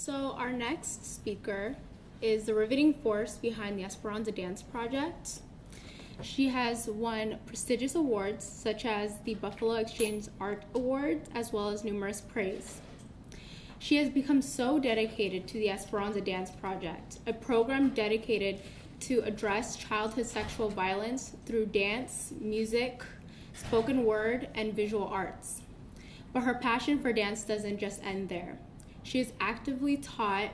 So our next speaker is the riveting force behind the Esperanza Dance project. She has won prestigious awards such as the Buffalo Exchange Art Award, as well as numerous praise. She has become so dedicated to the Esperanza Dance project, a program dedicated to address childhood sexual violence through dance, music, spoken word, and visual arts. But her passion for dance doesn't just end there. She is actively taught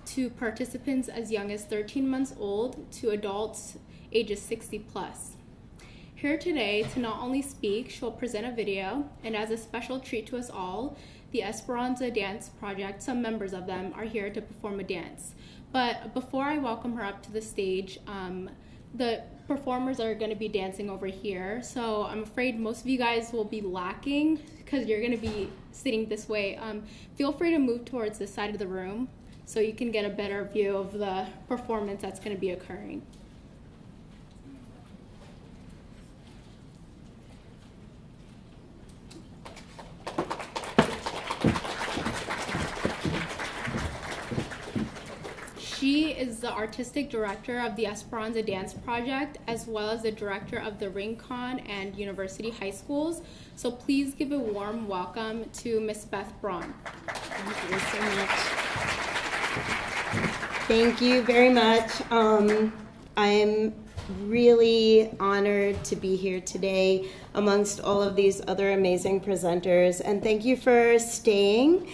to participants as young as 13 months old to adults ages 60 plus. Here today to not only speak, she'll present a video, and as a special treat to us all, the Esperanza Dance Project, some members of them, are here to perform a dance. But before I welcome her up to the stage, the performers are going to be dancing over here, so I'm afraid most of you guys will be lacking because you're going to be sitting this way. Feel free to move towards this side of the room so you can get a better view of the performance that's going to be occurring. She is the artistic director of the Esperanza Dance Project, as well as the director of the Rincon and University High Schools. So please give a warm welcome to Miss Beth Braun. Thank you so much. Thank you very much. I'm really honored to be here today amongst all of these other amazing presenters, and thank you for staying.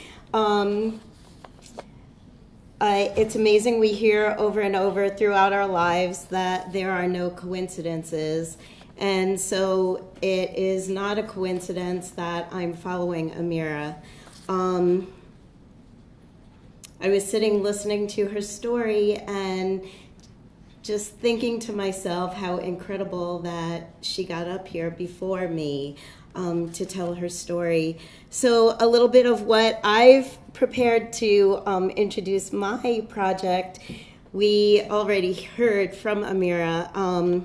It's amazing, we hear over and over throughout our lives that there are no coincidences. And so it is not a coincidence that I'm following Amira. I was sitting listening to her story and just thinking to myself how incredible that she got up here before me to tell her story. So a little bit of what I've prepared to introduce my project. We already heard from Amira,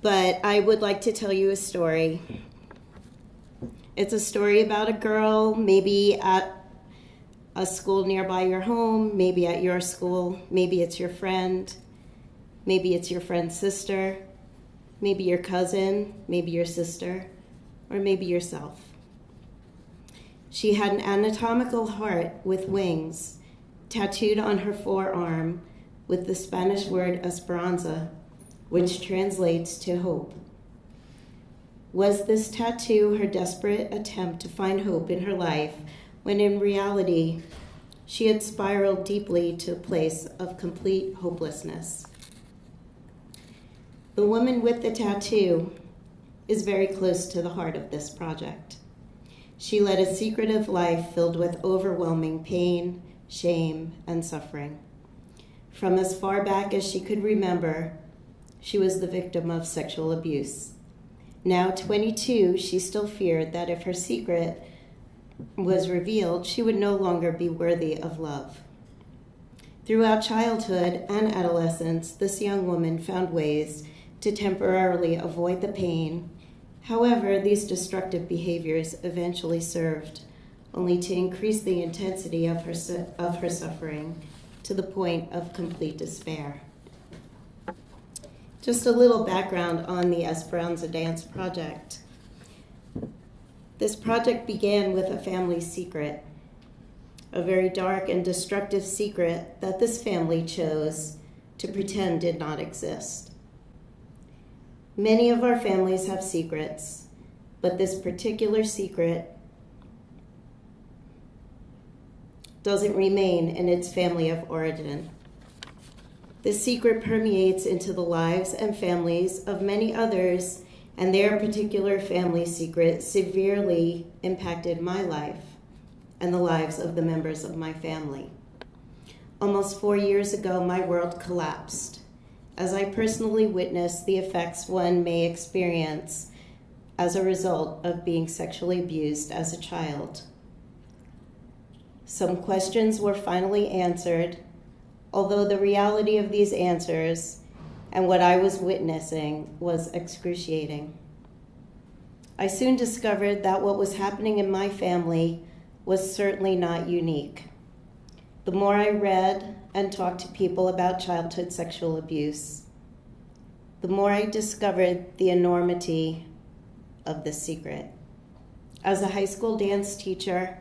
but I would like to tell you a story. It's a story about a girl, maybe at a school nearby your home, maybe at your school, maybe it's your friend, maybe it's your friend's sister, maybe your cousin, maybe your sister, or maybe yourself. She had an anatomical heart with wings tattooed on her forearm with the Spanish word Esperanza, which translates to hope. Was this tattoo her desperate attempt to find hope in her life, when in reality, she had spiraled deeply to a place of complete hopelessness? The woman with the tattoo is very close to the heart of this project. She led a secretive life filled with overwhelming pain, shame, and suffering. From as far back as she could remember, she was the victim of sexual abuse. Now 22, she still feared that if her secret was revealed, she would no longer be worthy of love. Throughout childhood and adolescence, this young woman found ways to temporarily avoid the pain. However, these destructive behaviors eventually served only to increase the intensity of her suffering to the point of complete despair. Just a little background on the Esperanza Dance Project. This project began with a family secret, a very dark and destructive secret that this family chose to pretend did not exist. Many of our families have secrets, but this particular secret doesn't remain in its family of origin. This secret permeates into the lives and families of many others, and their particular family secret severely impacted my life and the lives of the members of my family. Almost 4 years ago, my world collapsed as I personally witnessed the effects one may experience as a result of being sexually abused as a child. Some questions were finally answered, although the reality of these answers and what I was witnessing was excruciating. I soon discovered that what was happening in my family was certainly not unique. The more I read and talked to people about childhood sexual abuse, the more I discovered the enormity of this secret. As a high school dance teacher,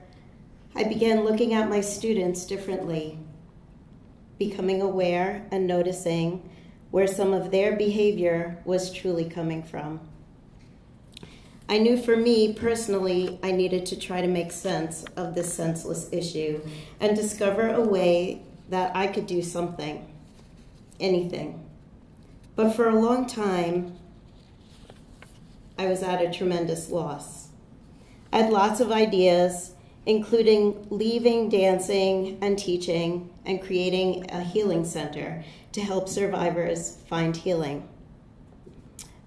I began looking at my students differently, becoming aware and noticing where some of their behavior was truly coming from. I knew for me personally, I needed to try to make sense of this senseless issue and discover a way that I could do something, anything. But for a long time, I was at a tremendous loss. I had lots of ideas, including leaving dancing and teaching and creating a healing center to help survivors find healing.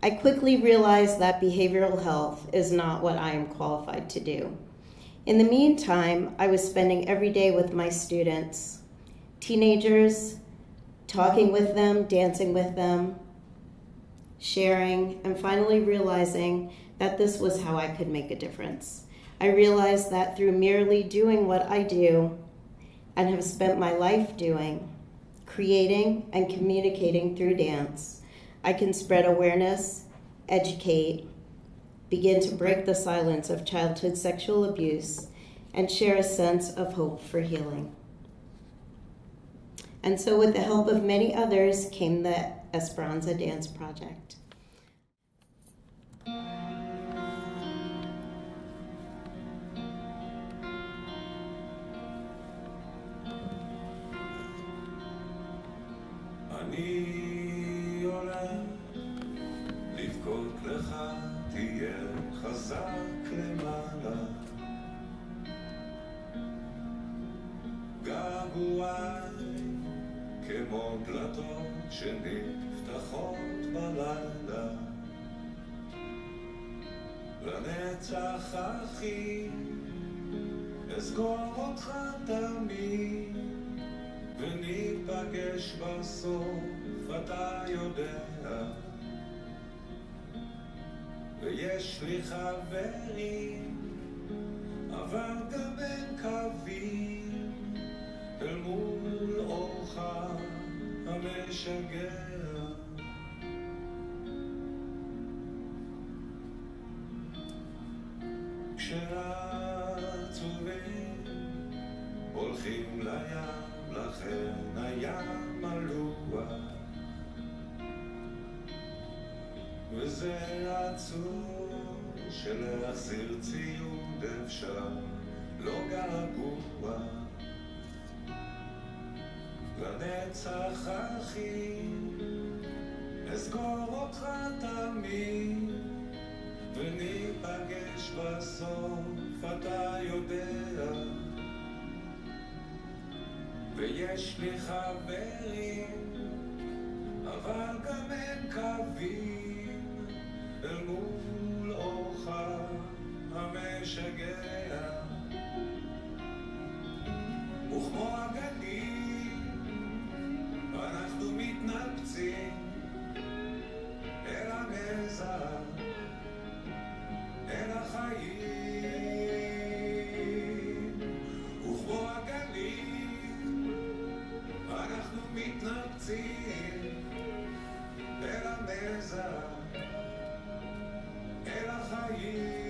I quickly realized that behavioral health is not what I am qualified to do. In the meantime, I was spending every day with my students, teenagers, talking with them, dancing with them, sharing, and finally realizing that this was how I could make a difference. I realized that through merely doing what I do and have spent my life doing, creating and communicating through dance, I can spread awareness, educate, begin to break the silence of childhood sexual abuse, and share a sense of hope for healing. And so with the help of many others came the Esperanza Dance Project. אני הולך לבכות לך, תהיה חזק למעלה. געגועי כמו דלתות שנפתחות בלילה. לנצח אחי אסגור אותך תמיד, וניפגש בסוף, אתה יודע. ויש לי חברים, אבל גם הם קווים אל מול אורך המשגע. כשעצובים הולכים לים, לכן הים מלוח, וזה עצוב שלהחזיר ציוד אפשר, לא געגוע. לנצח אחי אסגור אותך תמיד, וניפגש בסוף, אתה יודע. ויש לי חברים, אבל גם הם קווים אל מול אורך המשגע. וכמו הגלים אנחנו מתנפצים אל המזח, אל החיים. וכמו הגלים אנחנו מתנפצים אל המזח, אל החיים.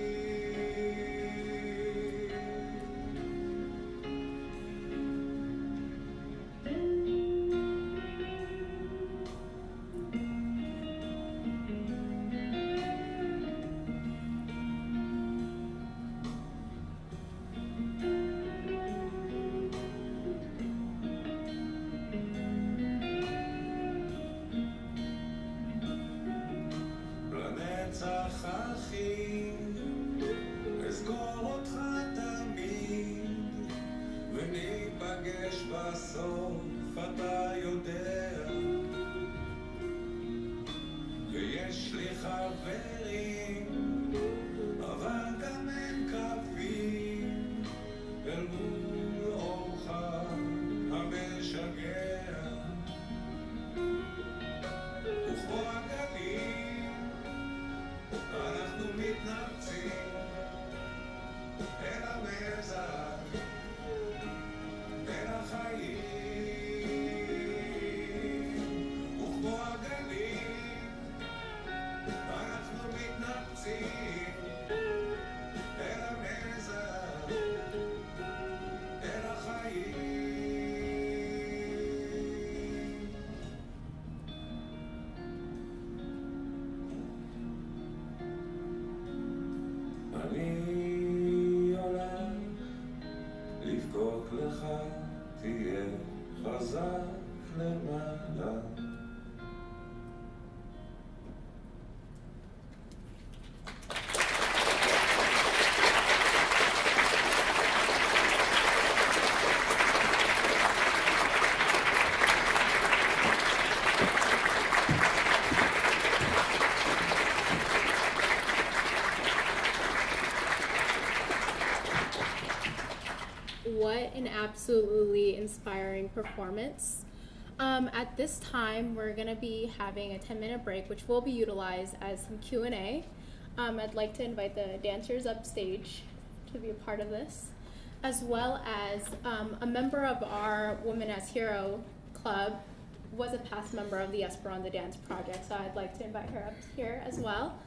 לנצח אחי אזכור אותך תמיד, וניפגש בסוף, אתה יודע. ויש לי חברים, אבל גם הם קווים אל מול אורך המשגע. וכמו הגלים אנחנו מתנפצים המזח בין החיים וכמו הגלים אנחנו מתנפצים אל המזח אל החיים אני הולך לבכות לך, תהיה חזק למעלה. What an absolutely inspiring performance. At this time, we're going to be having a 10-minute break, which will be utilized as some Q&A. I'd like to invite the dancers upstage to be a part of this, as well as a member of our Women as Hero Club was a past member of the Esperanza Dance project, so I'd like to invite her up here as well.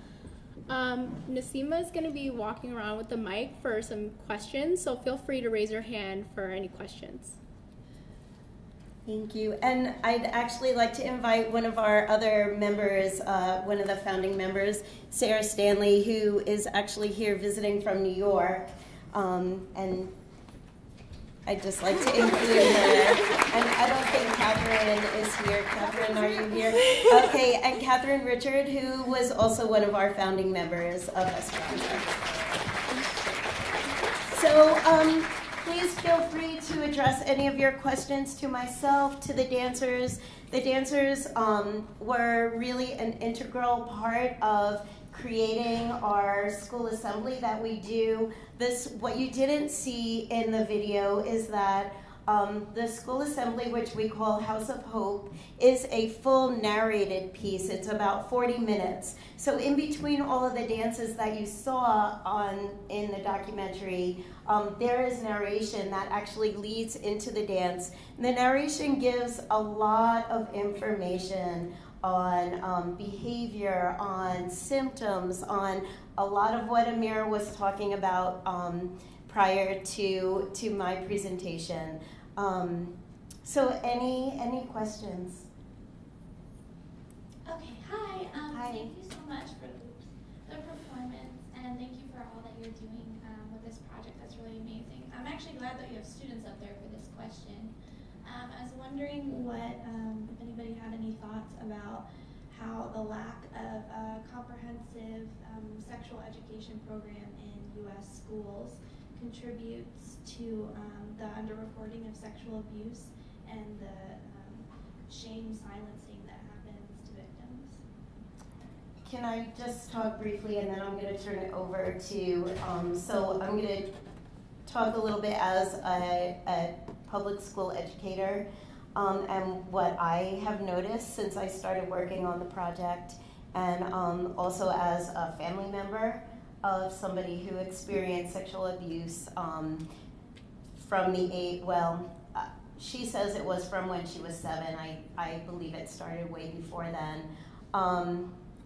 Nasima is going to be walking around with the mic for some questions, so feel free to raise your hand for any questions. Thank you. And I'd actually like to invite one of our other members, one of the founding members, Sarah Stanley, who is actually here visiting from New York. And I'd just like to include her. And I don't think Catherine is here. Catherine, are you here? Okay, and Catherine Richard, who was also one of our founding members of Esperanza. So please feel free to address any of your questions to myself, to the dancers. The dancers were really an integral part of creating our school assembly that we do. What you didn't see in the video is that the school assembly, which we call House of Hope, is a full narrated piece. It's about 40 minutes. So in between all of the dances that you saw in the documentary, there is narration that actually leads into the dance. And the narration gives a lot of information on behavior, on symptoms, on a lot of what Amira was talking about prior to my presentation. So any questions? Okay, hi. Hi. Thank you so much for the performance, and thank you for all that you're doing with this project. That's really amazing. I'm actually glad that you have students up there for this question. I was wondering if anybody had any thoughts about how the lack of a comprehensive sexual education program in U.S. schools contributes to the underreporting of sexual abuse and the shame silencing that happens to victims. Can I just talk briefly, and then I'm going to turn it over to, so I'm going to talk a little bit as a public school educator and what I have noticed since I started working on the project, and also as a family member of somebody who experienced sexual abuse from the age, she says it was from when she was 7. I believe it started way before then.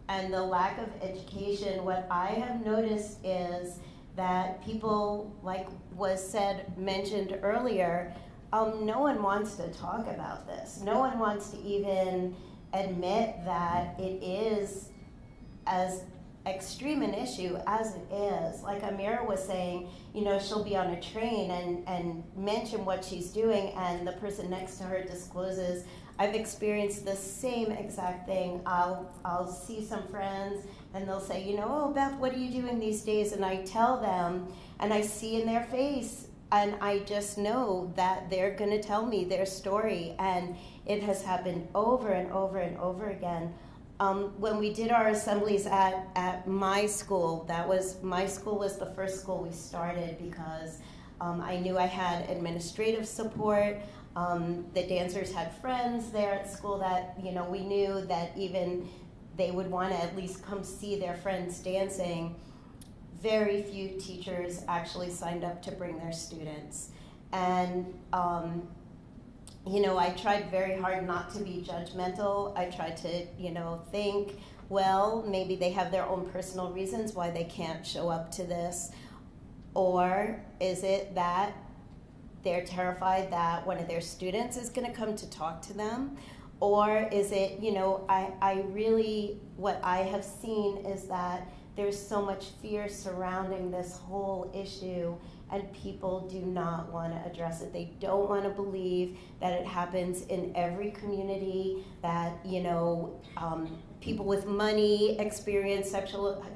And the lack of education, what I have noticed is that people, like was mentioned earlier, no one wants to talk about this. No one wants to even admit that it is as extreme an issue as it is. Like Amira was saying, she'll be on a train and mention what she's doing, and the person next to her discloses, I've experienced the same exact thing. I'll see some friends and they'll say, oh, Beth, what are you doing these days? And I tell them, and I see in their face, and I just know that they're going to tell me their story. And it has happened over and over and over again. When we did our assemblies at my school, my school was the first school we started because I knew I had administrative support. The dancers had friends there at school that, we knew that even they would want to at least come see their friends dancing. very few teachers actually signed up to bring their students. And, I tried very hard not to be judgmental. I tried to, think, well, maybe they have their own personal reasons why they can't show up to this. Or is it that they're terrified that one of their students is going to come to talk to them? Or is it, I really, what I have seen is that there's so much fear surrounding this whole issue, and people do not want to address it. They don't want to believe that it happens in every community, that, people with money experience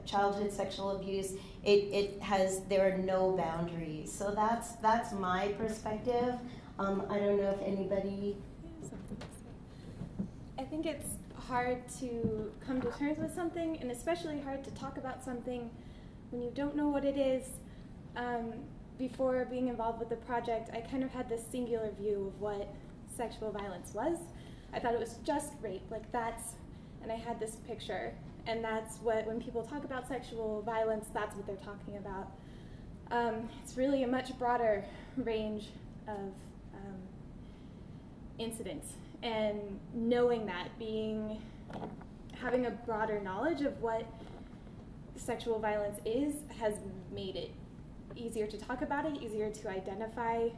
childhood sexual abuse. There are no boundaries. So that's my perspective. I don't know if anybody. I think it's hard to come to terms with something, and especially hard to talk about something when you don't know what it is. Before being involved with the project, I kind of had this singular view of what sexual violence was. I thought it was just rape, and I had this picture, and that's what, when people talk about sexual violence, that's what they're talking about. It's really a much broader range of incidents, and knowing that, having a broader knowledge of what sexual violence is, has made it easier to talk about it, easier to identify.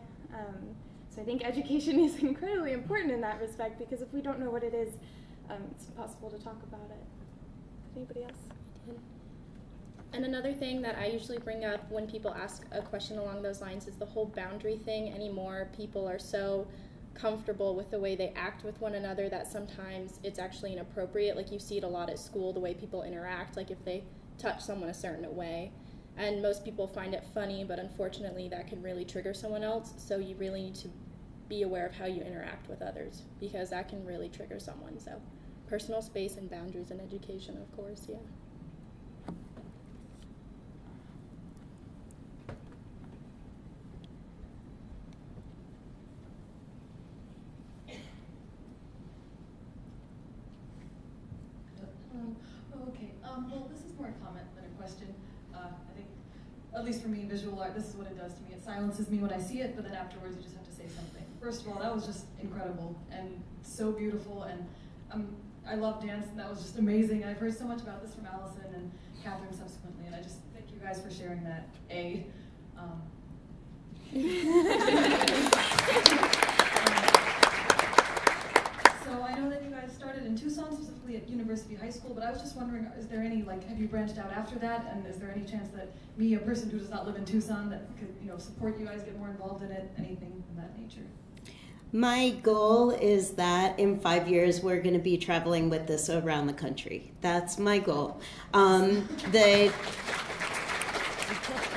So I think education is incredibly important in that respect, because if we don't know what it is, it's impossible to talk about it. Anybody else? And another thing that I usually bring up when people ask a question along those lines is the whole boundary thing. Anymore, people are so comfortable with the way they act with one another that sometimes it's actually inappropriate. Like, you see it a lot at school, the way people interact, like if they touch someone a certain way. And most people find it funny, but unfortunately that can really trigger someone else. So you really need to be aware of how you interact with others, because that can really trigger someone. So personal space and boundaries in education, of course, yeah. Okay. Well, this is more a comment than a question. I think, at least for me, visual art, this is what it does to me. It silences me when I see it, but then afterwards you just have to say something. First of all, that was just incredible and so beautiful, and I love dance, and that was just amazing. I've heard so much about this from Allison and Catherine subsequently, and I just thank you guys for sharing that. So I know that you guys started in Tucson, specifically at University High School, but I was just wondering, is there any, have you branched out after that? And is there any chance that me, a person who does not live in Tucson, that could, support you guys, get more involved in it, anything of that nature? My goal is that in 5 years we're going to be traveling with this around the country. That's my goal.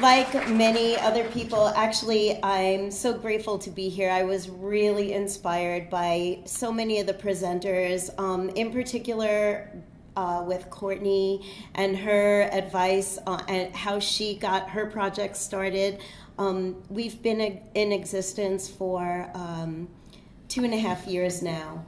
Like many other people, actually, I'm so grateful to be here. I was really inspired by so many of the presenters, in particular with Courtney and her advice and how she got her project started. We've been in existence for 2.5 years now.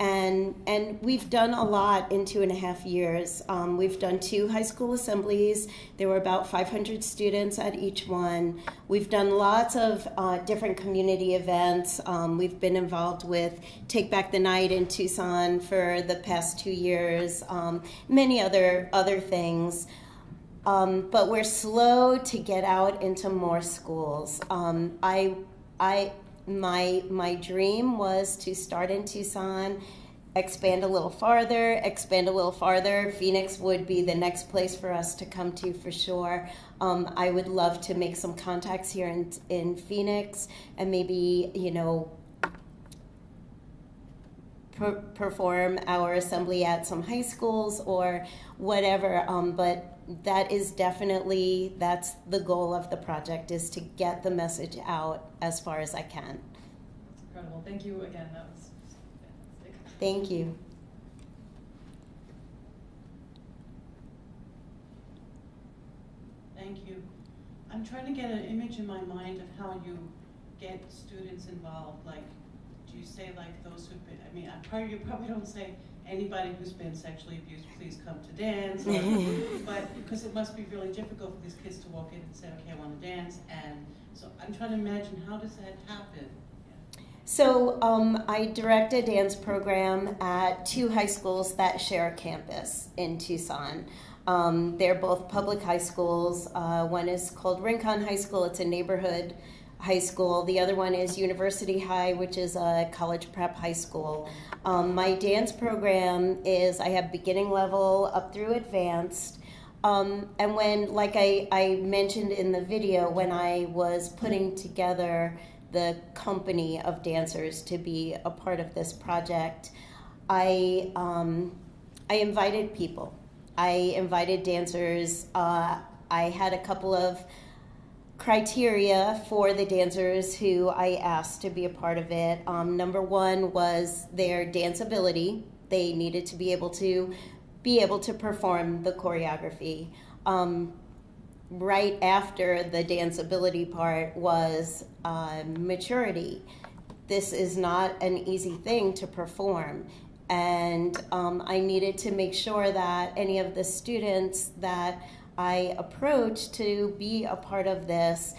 And we've done a lot in 2.5 years. We've done 2 high school assemblies. There were about 500 students at each one. We've done lots of different community events. We've been involved with Take Back the Night in Tucson for the past 2 years, many other things. But we're slow to get out into more schools. My dream was to start in Tucson, expand a little farther. Phoenix would be the next place for us to come to for sure. I would love to make some contacts here in Phoenix and maybe, perform our assembly at some high schools or whatever. But that is definitely, that's the goal of the project, is to get the message out as far as I can. That's incredible. Thank you again. That was fantastic. Thank you. Thank you. I'm trying to get an image in my mind of how you get students involved. Like, do you say like those who've been, you probably don't say anybody who's been sexually abused, please come to dance. But because it must be really difficult for these kids to walk in and say, okay, I want to dance. And so I'm trying to imagine, how does that happen? So I direct a dance program at 2 high schools that share a campus in Tucson. They're both public high schools. One is called Rincon High School. It's a neighborhood high school. The other one is University High, which is a college prep high school. My dance program is, I have beginning level up through advanced. And when, like I mentioned in the video, when I was putting together the company of dancers to be a part of this project, I invited people. I invited dancers. I had a couple of criteria for the dancers who I asked to be a part of it. Number one was their dance ability. They needed to be able to perform the choreography. Right after the dance ability part was maturity. This is not an easy thing to perform. And I needed to make sure that any of the students that I approached to be a part of this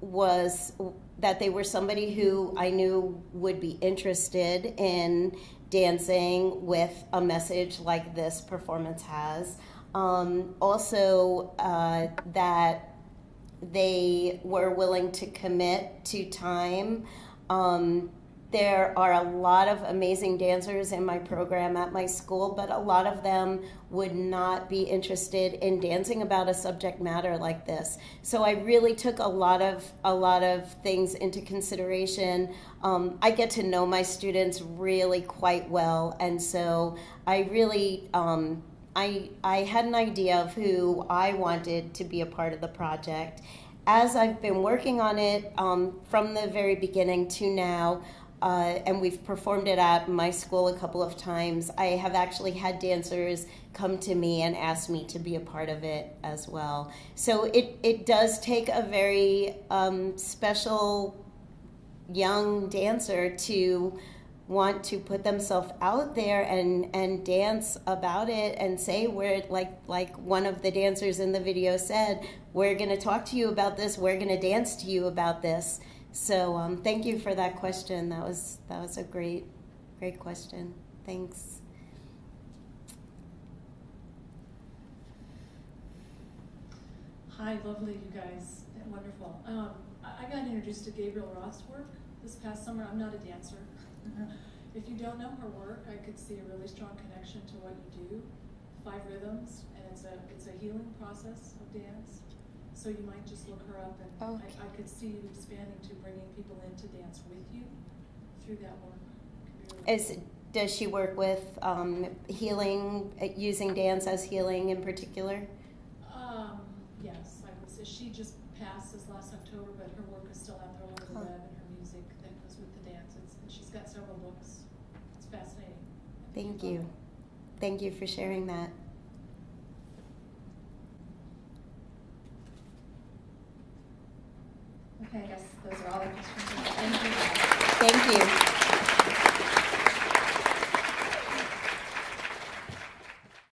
was that they were somebody who I knew would be interested in dancing with a message like this performance has. Also, that they were willing to commit to time. There are a lot of amazing dancers in my program at my school, but a lot of them would not be interested in dancing about a subject matter like this. So I really took a lot of things into consideration. I get to know my students really quite well, and so I really I had an idea of who I wanted to be a part of the project. As I've been working on it from the very beginning to now, and we've performed it at my school a couple of times, I have actually had dancers come to me and ask me to be a part of it as well. So it does take a very special young dancer to want to put themselves out there and dance about it and say, we're like one of the dancers in the video said, we're going to talk to you about this, we're going to dance to you about this. So thank you for that question. That was a great question. Thanks. Hi, lovely, you guys. Wonderful. I got introduced to Gabriel Roth's work this past summer. I'm not a dancer. If you don't know her work, I could see a really strong connection to what you do. 5 rhythms, and it's a healing process of dance. So you might just look her up, and okay. I could see you expanding to bringing people in to dance with you through that work. Really Does she work with healing, using dance as healing in particular? Yes, I would say she just passed this last October, but her work is still out there on the web, and her music that goes with the dance. And she's got several books. It's fascinating. Thank you. Thank you for sharing that. Okay, I guess those are all the questions. Thank you. Thank you.